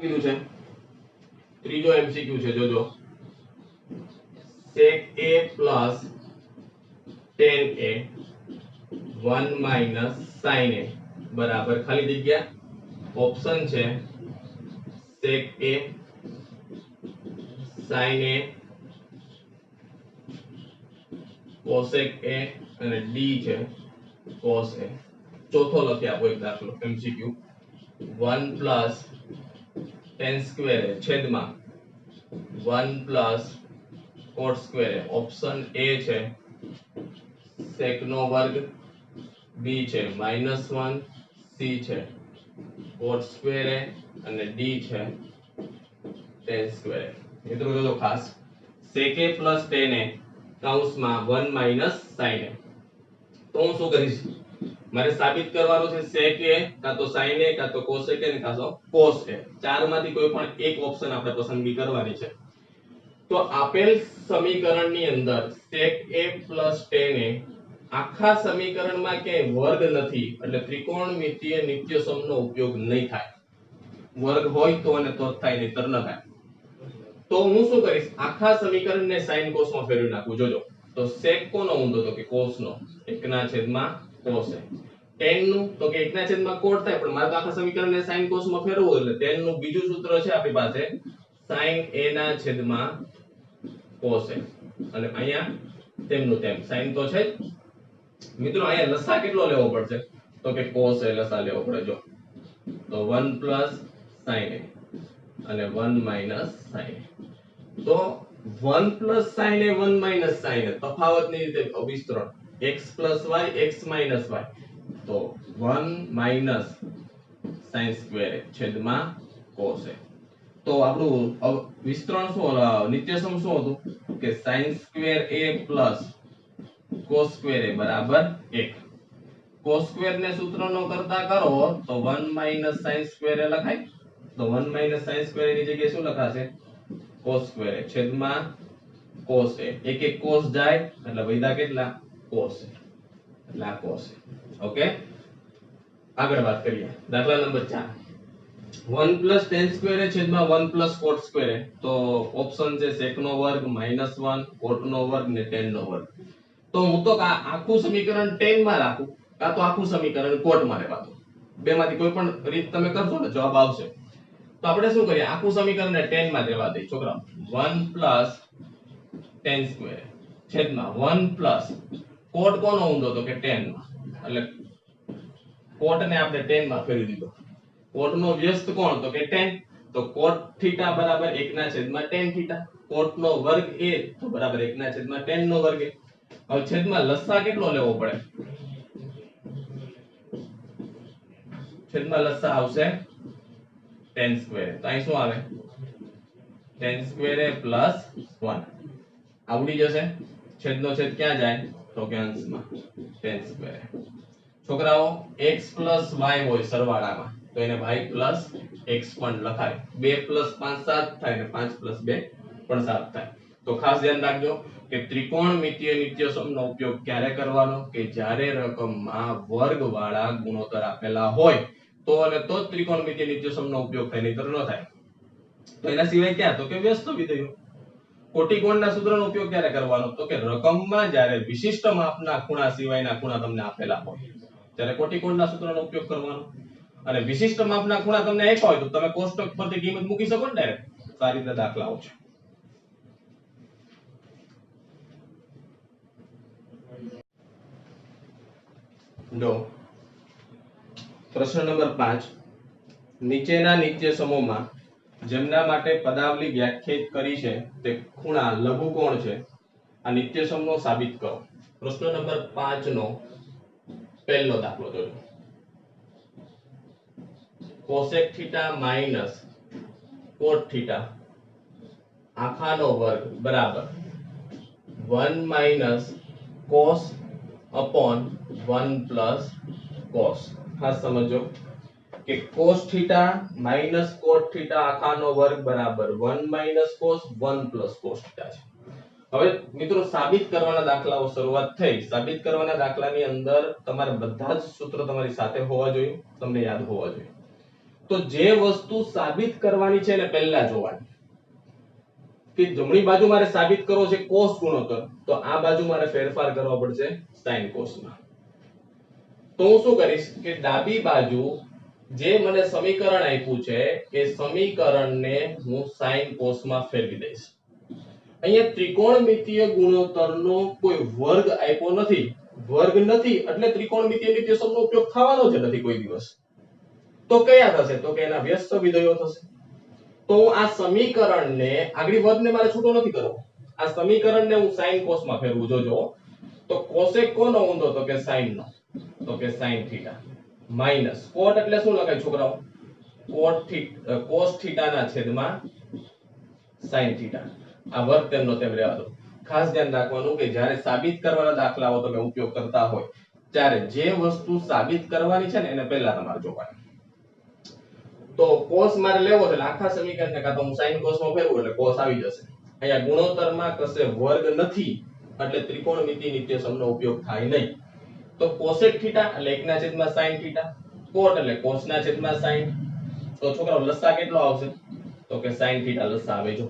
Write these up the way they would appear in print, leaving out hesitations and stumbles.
કીધું છે ત્રીજો એમસીક્યુ છે જોજો sec a plus tan a 1 minus sin a બરાબર ખાલી જગ્યા ઓપ્શન છે sec a sin a cosec a અને d છે cos a ચોથો લખી આપો એક દાખલો એમસીક્યુ 1 plus tan square છેદમાં 1 plus cot square option a છે sec નો વર્ગ b છે -1 c છે cot square અને d છે tan square મિત્રો જોજો ખાસ sec a plus tan a કૌંસમાં 1 minus sin a તો હું શું કરીશ મારે સાબિત કરવાનું છે sec a કાં તો sin a કાં તો cosec a કાં તો cos a ચારમાંથી કોઈ પણ એક ઓપ્શન આપણે પસંદગી કરવાની છે તો આપેલ સમીકરણની અંદર sec a plus tan a આખા સમીકરણમાં ક્યાંય વર્ગ નથી એટલે ત્રિકોણમિતીય નિત્યસમનો ઉપયોગ નહીં થાય વર્ગ હોય તો અને તો જ થાય નહીંતર ન થાય તો હું શું કરીશ આખા સમીકરણને sin cos માં ફેરવી નાખું જોજો તો sec કોનો ઊંધો તો કે cos no 1/cos a tan નું તો કે 1/cot થાય પણ મારે તો આખા સમીકરણને sin cos માં ફેરવવું એટલે tan નું બીજું સૂત્ર છે આપણી પાસે sin a/cos a અને અહીંયા તેમનું તેમ sin તો છે જ મિત્રો અહીંયા લસા કેટલો લેવો પડશે તો કે cos a લસા લેવો પડે જો તો 1 plus sin a અને 1 minus sin a તો 1 plus sin a 1 minus sin a તફાવતની રીતે વિસ્તરણ x plus y x minus y તો 1 minus sin square છેદમાં cos a તો આપણું વિસ્તરણ શું નિત્યસમ શું હતું કે sin square a plus cos square a બરાબર 1 cos square ને સૂત્રનો કરતા કરો તો 1 minus sin square a લખાય તો 1 minus sin square a ની જગ્યાએ શું લખાશે cos square a છેદમાં cos a એક એક cos જાય એટલે વૈધા કેટલા cos a એટલે આ cos a ઓકે આગળ વાત કરીએ દાખલા number 4 1 plus tan square a છેદમાં 1 plus cot square a તો ઓપ્શન છે sec નો વર્ગ -1 cot નો વર્ગ ને tan નો વર્ગ તો હું તો આખું સમીકરણ tan માં રાખું કાં તો આખું સમીકરણ cot માં રહેવા દો બેમાંથી કોઈ પણ રીત તમે કરશો ને જવાબ આવશે તો આપણે શું કરીએ આખું સમીકરણને tan માં રહેવા દઈએ છોકરાઓ 1 plus tan square છેદમાં 1 plus cot કોનો ઊંધો તો કે tan માં એટલે cot ને આપણે tan માં ફેરવી દીધો cot નો વ્યસ્ત કોણ તો કે tan તો cot θ બરાબર 1/tan θ cot નો વર્ગ a તો બરાબર 1/tan નો વર્ગ a હવે છેદમાં લસા કેટલો લેવો પડે છેદમાં લસા આવશે tan square તો અહીં શું આવે tan square a plus 1 આવડી જશે છેદનો છેદ ક્યાં જાય તો કે અંશમાં tan square છોકરાઓ x plus y હોય સરવાળામાં તો એને y plus x પણ લખાય 2 plus 5 7 થાય ને 5 plus 2 પણ 7 થાય તો ખાસ ધ્યાન રાખજો કે ત્રિકોણમિતીય નિત્યસમનો ઉપયોગ ક્યારે કરવાનો કે જ્યારે રકમમાં વર્ગવાળા ગુણોત્તર આપેલા હોય તો અને તો જ ત્રિકોણમિતીય નિત્યસમનો ઉપયોગ થાય નહીંતર ન થાય તો એના સિવાય ક્યાં તો કે વ્યસ્ત વિધેયો કોટિકોણના સૂત્રનો ઉપયોગ ક્યારે કરવાનો તો કે રકમમાં જ્યારે વિશિષ્ટ માપના ખૂણા સિવાયના ખૂણા તમને આપેલા હોય ત્યારે કોટિકોણના સૂત્રનો ઉપયોગ કરવાનો અને વિશિષ્ટ માપના ખૂણા તમને આપ્યા હોય તો તમે કોષ્ટક પરથી કિંમત મૂકી શકો ને ડાયરેક્ટ સારી રીતે દાખલાઓ છે લો પ્રશ્ન નંબર 5 નીચેના નિત્યસમોમાં જેમના માટે પદાવલી વ્યાખ્યાયિત કરી છે તે ખૂણા લઘુકોણ છે આ નિત્યસમનો સાબિત કરો પ્રશ્ન નંબર 5 નો પહેલો દાખલો જોજો cosec θ minus cot θ આખાનો વર્ગ બરાબર 1 minus cos upon 1 plus cos ખાસ સમજો કે cos θ minus cot θ આખાનો વર્ગ બરાબર 1 minus cos 1 plus cos θ છે હવે મિત્રો સાબિત કરવાના દાખલાઓ શરૂઆત થઈ સાબિત કરવાના દાખલાની અંદર તમારે બધા જ સૂત્રો તમારી સાથે હોવા જોઈએ તમને યાદ હોવા જોઈએ તો જે વસ્તુ સાબિત કરવાની છે એને પહેલા જોવાની કે જમણી બાજુ મારે સાબિત કરવો છે cos ગુણોત્તર, તો આ બાજુ મારે ફેરફાર કરવો પડશે sin cos માં. તો હું શું કરીશ કે ડાબી બાજુ જે મને સમીકરણ આપ્યું છે એ સમીકરણને હું sin cos માં ફેરવી દઈશ. અહીંયા ત્રિકોણમિતીય ગુણોત્તરનો કોઈ વર્ગ આપ્યો નથી. વર્ગ નથી એટલે ત્રિકોણમિતીય નિત્યસમનો ઉપયોગ થવાનો જ નથી કોઈ દિવસ. તો કયા થશે? તો કે એના વ્યસ્ત વિધેયો થશે. તો હું આ સમીકરણને આગળ વર્ગને મારે છૂટો નથી કરવો. આ સમીકરણને હું sin cos માં ફેરવું. જોજો તો cosec કોનો ઊંધો? તો કે sin નો. તો કે sin થીટા માઈનસ cot એટલે શું લખાય છોકરાઓ? cos થીટા ના છેદમાં sin થીટા. આ વર્ગ તેમનો તેમ રહેવા દો. ખાસ ધ્યાન રાખવાનું કે જ્યારે સાબિત કરવાના દાખલાઓ તમે ઉપયોગ કરતા હોય ત્યારે જે વસ્તુ સાબિત કરવાની છે ને એને પહેલા તમારે જોવાની. તો cos મારે લેવો છે એટલે આખા સમીકરણને કાં તો હું sin cos માં ફેરવું એટલે cos આવી જશે. અહીંયા ગુણોત્તરમાં કશે વર્ગ નથી એટલે ત્રિકોણમિતિ નિત્યસમનો ઉપયોગ થાય નહીં. તો cosec થીટા એટલે 1/sin થીટા, cot એટલે cos ના છેદમાં sin. તો છોકરાઓ લસા કેટલો આવશે? તો કે sin થીટા લસા આવે જો.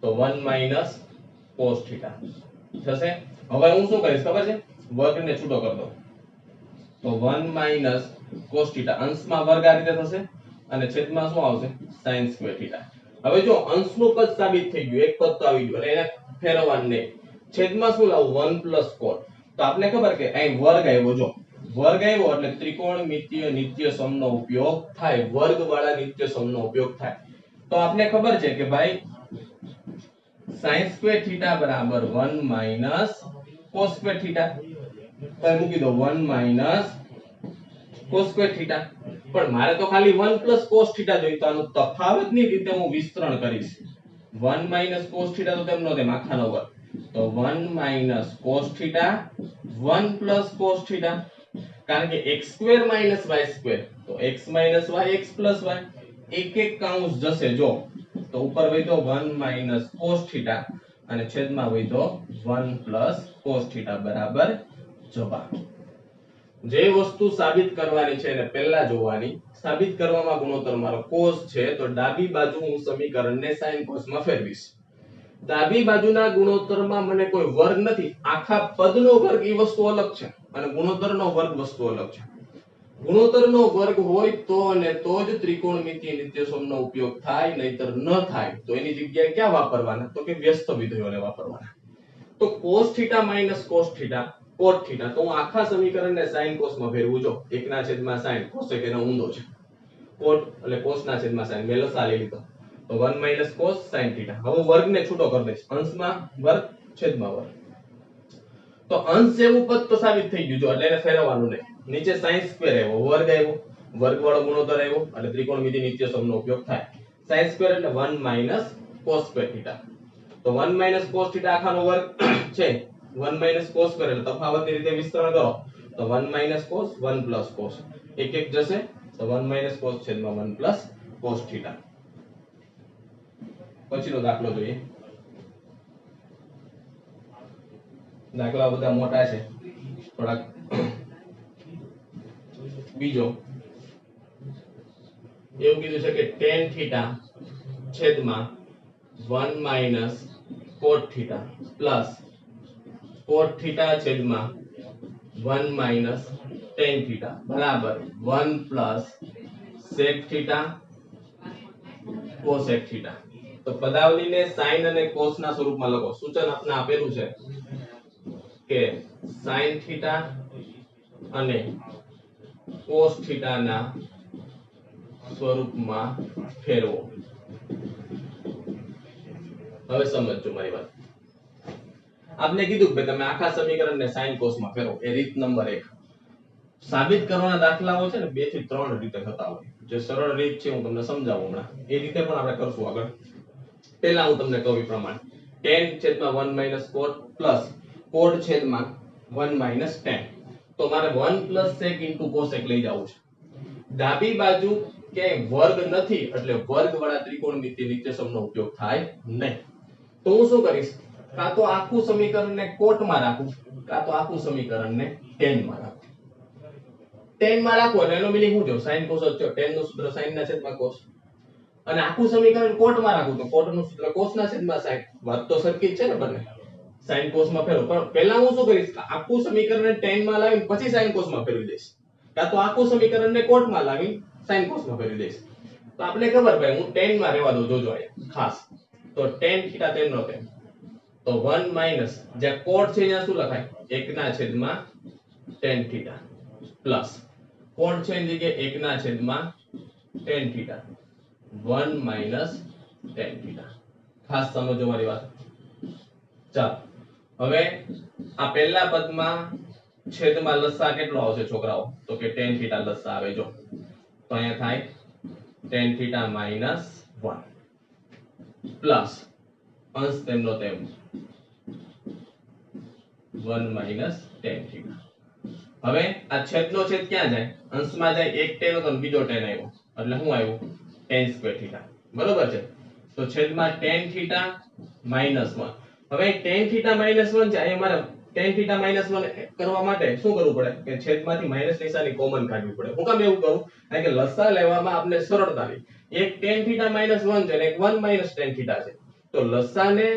તો 1 - cos થીટા થશે. હવે હું શું કરીશ ખબર છે? વર્ગને છૂટો કરી દઉં. તો 1 - cos થીટા અંશમાં વર્ગ આ રીતે થશે અને છેદમાં શું આવશે? sin square theta. હવે જો અંશનું પદ સાબિત થઈ ગયું, એક પદ તો આવી ગયું એટલે એને ફેરવવાનું નહીં. છેદમાં શું લાવું? 1 + cot. તો આપને ખબર કે અહીં વર્ગ આવ્યો જો. વર્ગ આવ્યો એટલે ત્રિકોણમિતીય નિત્યસમનો ઉપયોગ થાય. વર્ગવાળા નિત્યસમનો ઉપયોગ થાય. તો આપને ખબર છે કે ભાઈ sin સ્ક્વેર થીટા બરાબર 1 - cos સ્ક્વેર થીટા. તો મૂકી દો 1 - cos સ્ક્વેર થીટા. પણ મારે તો ખાલી 1 + cos થીટા જોઈએ. તો આનું તફાવતની રીતે હું વિસ્તરણ કરીશ. 1 - cos થીટા તો તેમનો તેમ આખાનો વર્ગ. તો 1 - cos થીટા 1 + cos થીટા. કારણ કે x² - y². તો x - y x + y. એક એક કાઉન્સ જશે જો. તો ઉપર વધ્યો 1 - cos થીટા અને છેદમાં વધ્યો 1 + cos થીટા બરાબર જવાબ. જે વસ્તુ સાબિત કરવાની છે એને પહેલા જોવાની. સાબિત કરવામાં ગુણોત્તર મારો cos છે તો ડાબી બાજુ હું સમીકરણને sin cos માં ફેરવીશ. ડાબી બાજુના ગુણોત્તરમાં મને કોઈ વર્ગ નથી. આખા પદનો વર્ગ એ વસ્તુ અલગ છે અને ગુણોત્તરનો વર્ગ વસ્તુ અલગ છે. ગુણોત્તરનો વર્ગ હોય તો અને તો જ ત્રિકોણમિતીય નિત્યસમનો ઉપયોગ થાય, નહીતર ન થાય. તો એની જગ્યાએ ક્યાં વાપરવાના? તો કે વ્યસ્ત વિધેયોને વાપરવાના. તો cos theta - cos theta cot theta. તો હું આખા સમીકરણને sin cos માં ફેરવું જો. 1/sin cosec એનો ઊંધો છે. cot એટલે cos ના છેદમાં sin. મેં લસા લઈ લીધો. તો 1 - cos sin થીટા. હવે વર્ગને છૂટો કરી દઈશ. અંશમાં વર્ગ છેદમાં વર્ગ. તો અંશ જેવું પદ તો સાબિત થઈ ગયું જો એટલે એને ફેરવવાનું નહીં. નીચે sin સ્ક્વેર આવ્યો, વર્ગ આવ્યો, વર્ગવાળો ગુણોત્તર આવ્યો એટલે ત્રિકોણમિતિ નિત્યસમનો ઉપયોગ થાય. sin સ્ક્વેર એટલે 1 - cos સ્ક્વેર થીટા. તો 1 - cos થીટા આખાનો વર્ગ છે. 1 - cos સ્ક્વેર એટલે તફાવતની રીતે વિસ્તરણ કરો. તો 1 - cos 1 + cos. એક એક જશે. તો 1 - cos છેદમાં 1 + cos થીટા. પછીનો દાખલો જોઈએ. દાખલા બધા મોટા છે થોડાક. બીજો એવું કીધું છે કે tan થીટા છેદમાં 1 - cot theta plus cot theta છેદમાં 1 - tan થીટા બરાબર 1 + sec થીટા cosec થીટા. તો પદાવલીને sin અને cos ના સ્વરૂપમાં લખો. સૂચન આપને આપેલું છે કે sin થીટા અને cos થીટા ના સ્વરૂપમાં ફેરવો. હવે સમજજો મારી વાત. આપને કીધું કે તમે આખા સમીકરણને sin cos માં ફેરવો. એ રીત નંબર 1. સાબિત કરવાના દાખલાઓ છે ને 2 થી 3 રીતે થતા હોય. જે સરળ રીત છે હું તમને સમજાવું હમણાં. એ રીતે પણ આપણે કરશું આગળ. પહેલા હું તમને કહું એ પ્રમાણે tan છેદમાં 1 - cot પ્લસ cot છેદમાં 1 - tan. તો મારે 1 + sec * cosec લઈ જવું છે. ડાબી બાજુ ક્યાંય વર્ગ નથી એટલે વર્ગવાળા ત્રિકોણમિતિ નિત્યસમનો ઉપયોગ થાય નહીં. તો હું શું કરીશ? કાં તો આખું સમીકરણને cot માં રાખું, કાં તો આખું સમીકરણને tan માં રાખું. tan માં રાખો એટલે એનો મીનિંગ શું થયો sin cos જ થયો tan નું સૂત્ર sin ના છેદમાં cos અને આખું સમીકરણ કોટ માં રાખું તો કોટ નું સૂત્ર cos ના છેદમાં sin વાત તો સરખી જ છે ને બંને sin cos માં ફેરવો પણ પહેલા હું શું કરીશ આખું સમીકરણને tan માં લાવીને પછી sin cos માં ફેરવી દઈશ કાં તો આખું સમીકરણને કોટ માં લાવીને sin cos માં ફેરવી દઈશ તો આપણે ખબર ભાઈ હું tan માં રહેવા દઉં જોજો અહીંયા ખાસ તો tan થીટા tan નો tan તો 1 માઈનસ જે કોટ છે અહીંયા શું લખાય 1 ના છેદમાં tan થીટા પ્લસ કોટ છે એની જગ્યાએ 1 ના છેદમાં tan theta 1 minus tan theta ખાસ સમજો મારી વાત ચાલો હવે આ પહેલા પદમાં છેદમાં લસા કેટલો આવશે છોકરાઓ તો કે tan થીટા લસા આવે જો તો અહીંયા થાય tan થીટા માઈનસ 1 પ્લસ અંશ તેમનો તેમ 1 માઈનસ tan થીટા હવે આ છેદનો છેદ ક્યાં જાય અંશમાં જાય એક tan હતો ને બીજો tan આવ્યો એટલે શું આવ્યું tan સ્ક્વેર થીટા બરોબર છે તો છેદમાં tan થીટા માઈનસ 1 હવે tan થીટા માઈનસ 1 છે અહીંયા મારે tan થીટા માઈનસ 1 કરવા માટે શું કરવું પડે કે છેદમાંથી માઈનસ નિશાની કોમન કાઢવી પડે હું કામ એવું કરું કારણ કે લસા લેવામાં આપણે સરળતા રહી એક tan થીટા માઈનસ 1 છે અને એક 1 માઈનસ tan થીટા છે તો લસાને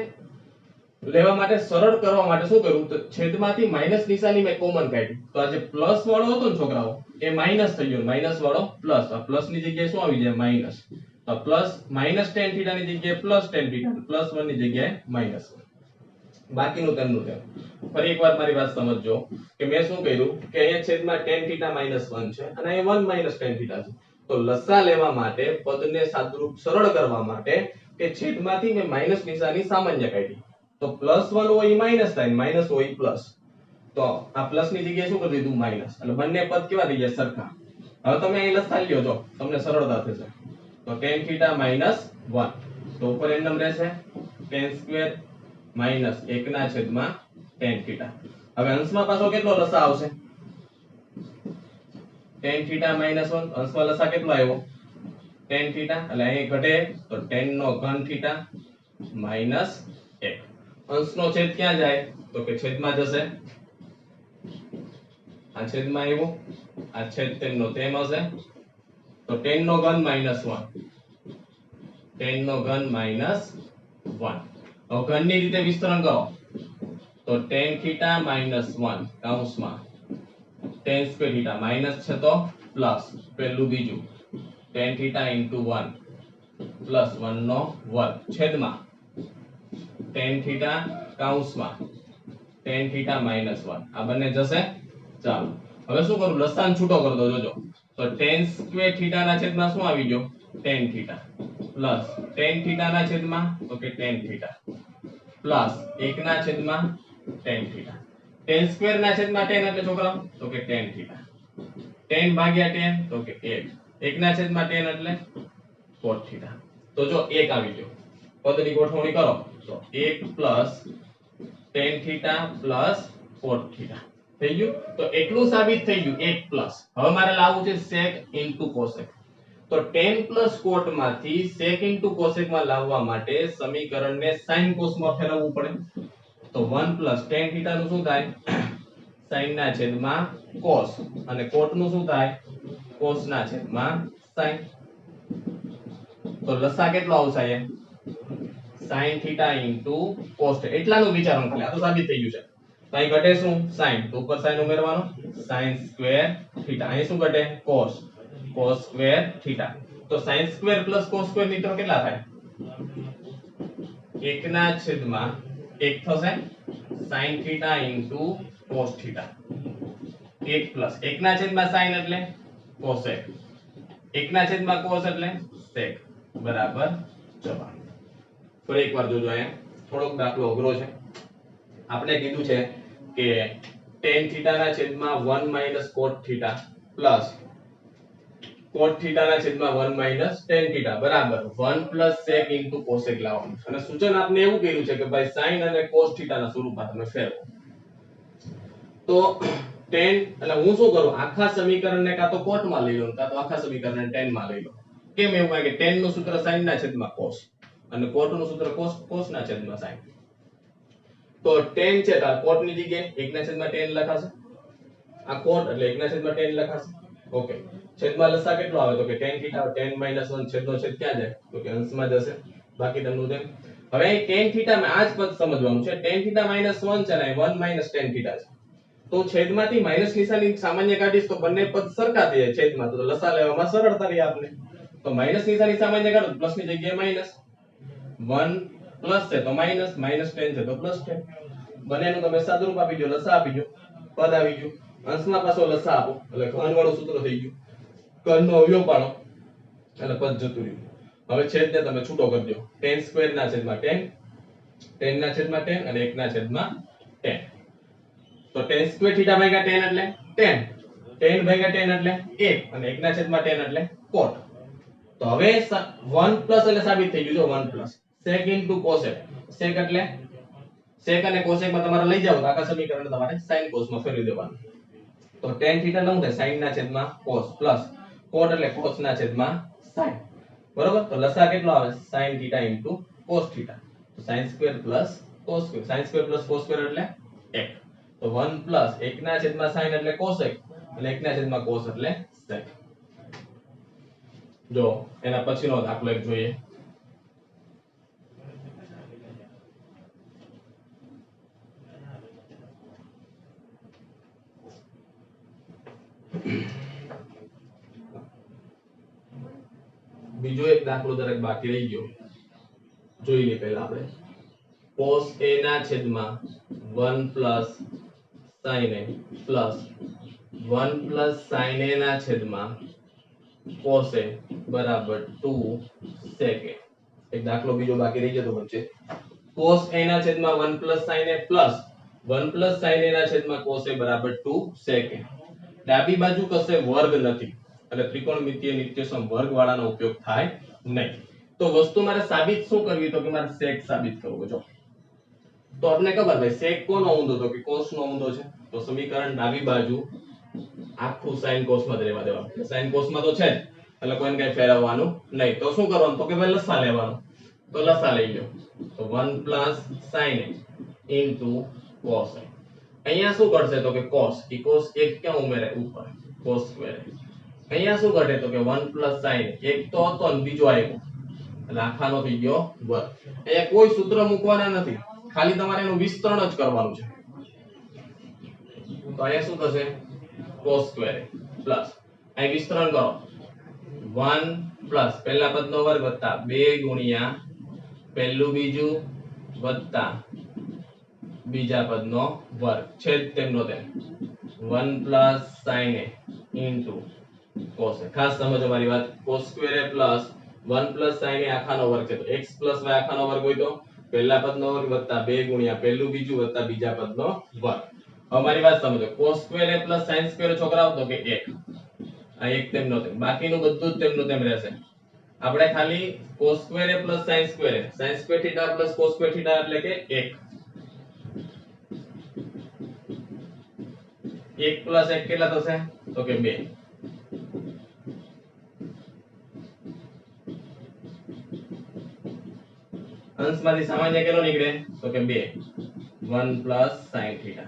લેવા માટે સરળ કરવા માટે શું કરું તો છેદમાંથી માઈનસ નિશાની મેં કોમન કાઢી તો આ જે પ્લસ વાળો હતો ને છોકરાઓ એ માઈનસ થઈ ગયો માઈનસ વાળો પ્લસ આ પ્લસ ની જગ્યાએ શું આવી જાય માઈનસ તો પ્લસ માઈનસ tan થીટા ની જગ્યાએ પ્લસ tan થીટા પ્લસ 1 ની જગ્યાએ માઈનસ 1 બાકીનું તેમનું તેમ ફરી એકવાર મારી વાત સમજજો કે મેં શું કર્યું કે અહીંયા છેદમાં tan થીટા માઈનસ 1 છે અને અહીંયા 1 માઈનસ tan થીટા છે તો લસા લેવા માટે પદને સાદુરૂપ સરળ કરવા માટે કે છેદમાંથી મેં માઈનસ નિશાની સામાન્ય કાઢી તો પ્લસ 1 હોય માઈનસ થાય માઈનસ હોય પ્લસ તો આ પ્લસ ની જગ્યાએ શું કરી દીધું માઈનસ એટલે બંને પદ કેવા થઈ ગયા સરખા હવે તમે અહીં લસા લ્યો જો તમને સરળતા થશે તો tan થીટા માઈનસ 1 તો ઉપર એમ રહેશે tan સ્ક્વેર માઈનસ 1 ના છેદમાં tan થીટા હવે અંશમાં પાછો કેટલો લસા આવશે tan થીટા માઈનસ 1 અંશમાં લસા કેટલો આવ્યો tan થીટા એટલે અહીં ઘટે તો tan નો ઘન થીટા માઈનસ 1 અંશનો છેદ ક્યાં જાય તો કે છેદમાં જશે આ છેદમાં આવ્યો આ છેદ તેમનો તેમ હશે તો tan નો ઘન માઈનસ 1 tan નો ઘન માઈનસ 1 હવે ઘનની રીતે વિસ્તરણ કરો તો tan થીટા માઈનસ 1 કૌંસમાં tan સ્ક્વેર થીટા માઈનસ છે તો પ્લસ પહેલું બીજું tan થીટા into 1 પ્લસ 1 નો વર્ગ છેદમાં tan થીટા કૌંસમાં tan થીટા માઈનસ 1 આ બંને જશે ચાલો હવે શું કરું લસાઅ છૂટો કરી દો જોજો તો tan સ્ક્વેર થીટા ના છેદમાં શું આવી ગયો tan theta plus tan theta ના છેદમાં તો કે tan થીટા પ્લસ 1 ના છેદમાં tan થીટા tan સ્ક્વેર ના છેદમાં tan એટલે છોકરાઓ તો કે tan થીટા tan ભાગ્યા tan તો કે 1 1 ના છેદમાં tan એટલે cot થીટા તો જો 1 આવી ગયો પદની ગોઠવણી કરો તો 1 plus tan theta plus cot theta થઈ ગયું તો એટલું સાબિત થઈ ગયું 1 પ્લસ હવે મારે લાવવું છે sec into cosec તો tan plus cot માંથી sec into cosec માં લાવવા માટે સમીકરણને sin cos માં ફેરવવું પડે તો 1 plus tan theta નું શું થાય sin ના છેદમાં cos અને cot નું શું થાય cos ના છેદમાં sin તો લસા કેટલો આવશે અહીંયા sin theta into cos એટલાનું વિચારવાનું ખાલી આ તો સાબિત થઈ ગયું છે તો અહીં ઘટે શું sin તો ઉપર sin ઉમેરવાનો sin square theta અહીં શું ઘટે cos cos square theta તો sin square plus cos square મિત્રો કેટલા થાય 1 ના છેદમાં 1 થશે sin theta into cos theta 1 plus 1 ના છેદમાં sin એટલે cosec 1 ના છેદમાં cos એટલે sec બરાબર જવાબ ફરી એકવાર જોજો અહીંયા થોડોક દાખલો અઘરો છે આપણે કીધું છે કે tan theta ના છેદમાં 1 minus cot theta plus cot theta ના છેદમાં 1 minus tan theta બરાબર 1 plus sec into cosec લાવવાનું અને સૂચન આપને એવું કર્યું છે કે ભાઈ sin અને cos theta ના સ્વરૂપમાં તમે ફેરવો તો tan એટલે હું શું કરું આખા સમીકરણને કાં તો cot માં લઈ લઉં કાં તો આખા સમીકરણને tan માં લઈ લઉં કેમ એવું કારણ કે tan નું સૂત્ર sin ના છેદમાં cos અને cot નું સૂત્ર cos ના છેદમાં sin તો tan છે તો cot ની જગ્યાએ 1 ના છેદમાં tan લખાશે આ cot એટલે 1 ના છેદમાં tan લખાશે ઓકે છેદમાં લસા કેટલો આવે તો કે tan થીટા 10 1 છેદનો છેદ ક્યાં જાય તો કે અંશમાં જશે બાકી તમને તેમ હવે tan થીટા માં આ જ પદ સમજવાનું છે tan થીટા -1 છે ને 1 tan થીટા છે તો છેદમાંથી માઈનસ નિશાની સામાન્ય કાઢીશ તો બંને પદ સરખા થઈ જાય છેદમાં તો લસા લેવામાં સરળતા રહી આપને તો માઈનસ નિશાની સામાન્ય કાઢો પ્લસ ની જગ્યાએ માઈનસ 1 પ્લસ છે તો માઈનસ -10 છે તો પ્લસ 10 બંનેનું તમે સાદુરૂપ આપી દો લસા આપી દો પદ આવી ગયું અંશમાં પાછો લસા આપો એટલે ઘન વાળું સૂત્ર થઈ ગયું ઘનનો અવયવ પાડો એટલે પદ જતું રહ્યું હવે છેદને તમે છૂટો કરી દો tan સ્ક્વેર ના છેદમાં tan tan ના છેદમાં tan અને 1 ના છેદમાં tan તો tan સ્ક્વેર થીટા ભાગ્યા tan એટલે tan tan ભાગ્યા tan એટલે 1 અને 1 ના છેદમાં tan એટલે cot તો હવે 1 પ્લસ એટલે સાબિત થઈ ગયું જો 1 પ્લસ sec cosec sec એટલે sec અને cosec માં તમારે લઈ જાવ તો આખા સમીકરણ તમારે sin cos માં ફેરવી દેવાનું તો tan થીટા શું થાય sin ના છેદમાં cos પ્લસ cot એટલે cos ના છેદમાં sin બરોબર તો લસા કેટલો આવે sin થીટા cos થીટા તો sin square plus cos square sin square plus cos square એટલે 1 તો 1 પ્લસ 1 ના છેદમાં sin એટલે cosec અને 1 ના છેદમાં cos એટલે sec જો એના પછીનો દાખલો એક જોઈએ બીજો એક દાખલો દરેક બાકી રહી ગયો જોઈ લે પહેલા આપણે cos a ના છેદમાં 1 plus sin a plus 1 plus sin a ના છેદમાં cos a બરાબર 2 sec a એક દાખલો બીજો બાકી રહી જતો વચ્ચે cos a ના છેદમાં 1 plus sin a plus 1 plus sin a ના છેદમાં cos a બરાબર 2 sec a ડાબી બાજુ કશે વર્ગ નથી એટલે ત્રિકોણમિતિય નિત્યસમ વર્ગ વાળાનો ઉપયોગ થાય નહીં તો વસ્તુ મારે સાબિત શું કરવી તો કે મારે sec સાબિત કરવો જો તો આપણે ખબર ભાઈ sec કોનો ઊંધો તો કે cos નો ઊંધો છે તો સમીકરણ ડાબી બાજુ આખું sin cos માં જ રહેવા દેવાનું sin cos માં તો છે જ એટલે કોઈને કઈ ફેરવવાનું નહીં તો શું કરવાનું તો કે ભાઈ લસા લેવાનો તો લસા લઈ લો તો 1 sin a cos a અહીંયા શું કરશે તો કે cos એ cos એક ક્યાં ઉમેરે ઉપર cos સ્ક્વેર અહીંયા શું ઘટે તો કે 1 sin એક તો હતો અને બીજો આવ્યો એટલે આખાનો થઈ ગયો વર્ગ અહીંયા કોઈ સૂત્ર મૂકવાના નથી ખાલી તમારે એનું વિસ્તરણ જ કરવાનું છે તો અહીંયા શું થશે cos સ્ક્વેર પ્લસ અહીં વિસ્તરણ કરો 1 પ્લસ પહેલા પદનો વર્ગ વત્તા 2 ગુણ્યા પહેલું બીજું વત્તા બીજા પદનો વર્ગ છેદ તેમનો તેમ 1 sin a cos a ખાસ સમજો મારી વાત cos square a plus 1 sin a આખાનો વર્ગ છે તો x y આખાનો વર્ગ હોય તો પહેલા પદનો વર્ગ વત્તા 2 ગુણ્યા પહેલું બીજું વત્તા બીજા પદનો વર્ગ હવે મારી વાત સમજો cos square a plus sin square છોકરાઓ તો કે 1 આ એક તેમનો તેમ બાકીનું બધું જ તેમનું તેમ રહેશે આપણે ખાલી cos square a plus sin square theta plus cos square theta એટલે કે 1 1 પ્લસ 1 કેટલા થશે તો કે 2 અંશમાંથી સામાન્ય કેટલો નીકળે તો કે 2 1 sin થીટા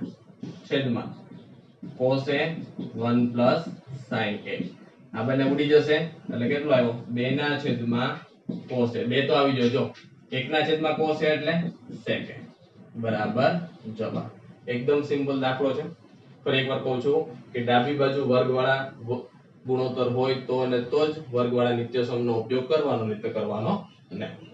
છેદમાં cos a 1 sin a આ બંને ઉડી જશે એટલે કેટલો આવ્યો 2 ના છેદમાં cos a 2 તો આવી જજો 1 ના છેદમાં cos a એટલે sec a બરાબર જવાબ એકદમ સિમ્પલ દાખલો છે ફરી એકવાર કહું છું કે ડાબી બાજુ વર્ગવાળા ગુણોત્તર હોય તો અને તો જ વર્ગવાળા નિત્યસમનો ઉપયોગ કરવાનો નહીં તો કરવાનો નહીં